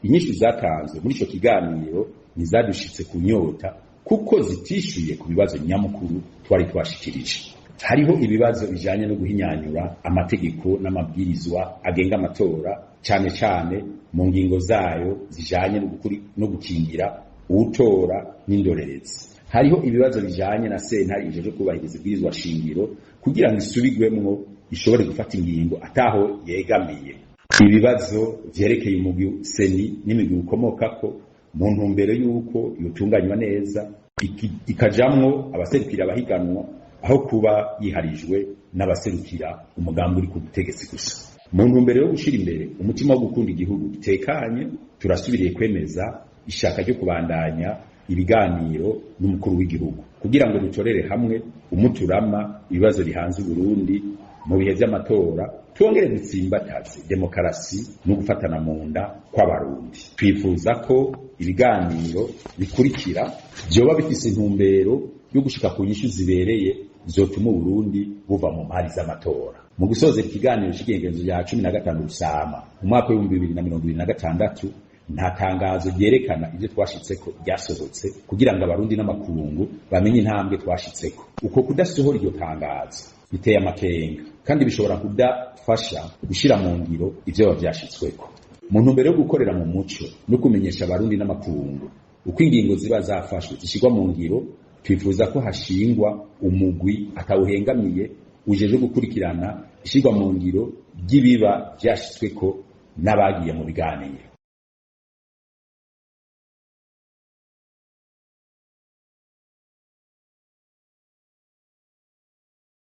inyishu zatanzwe muri ico kiganiro nizadushitse kunyota kuko zitishuye ku bibazo nyamukuru twari twashikirije. Hariho ibibazo bijanye no guhinyanyura amategeko n'amabwirizwa agenga amatora, cyane cyane mu ngingo zayo zijanye no gukingira uwutora n'indorerezi. Hariho ibibazo bijanye na sentare ijeje kubahiriza ibwirizwa shingiro kugira ngo isubigwemwo ishobore gufata ingingo ataho yegamiye. Ibibazo vyerekeye umugwi seni n'imigwi ukomokako mu ntumbero y'uko yotunganywa neza ikajamwo abaserukira abahiganwa aho kuba yiharijwe n'abaserukira umugambi uri ku butegetsi gusa. Mu ntumbero yo gushira imbere umutima wo gukunda igihugu gitekanye, turasubiriye kwemeza ishaka ryo kubandanya ibiganiro n'umukuru w'igihugu kugira ngo dutorere hamwe umuturama ibibazo bihanze Burundi mu bihe by'amatora, twongere dutsimbataze demokarasi no gufatana mu nda kw'abarundi. Twifuza ko ibiganiro bikurikira byoba bifise intumbero yo gushika ku nyishu zibereye zotuma Burundi buva mu mpari z'amatora. Mu gusoza ikiganiro cy'igengezo rya 15 Rusama mu mwaka wa 2026 nta tangazo ryerekana ibyo twashitseko ryasohotse kugira ngo abarundi n'amakungu bamenye intambwe twashitseko. Uko kudasohora iryo tangazo biteye amakenga kandi bishobora kudafasha gushira mu ngiro ivyo byashitsweko. Mu ntumbero yo gukorera mu muco no kumenyesha abarundi n'amakungu uko ingingo ziba zafashwe zishirwa mu ngiro, twifuza ko hashingwa umugwi atawuhengamiye ujeje gukurikirana ishirwa mu ngiro ry'ibiba byashitsweko n'abagiye mu biganiro.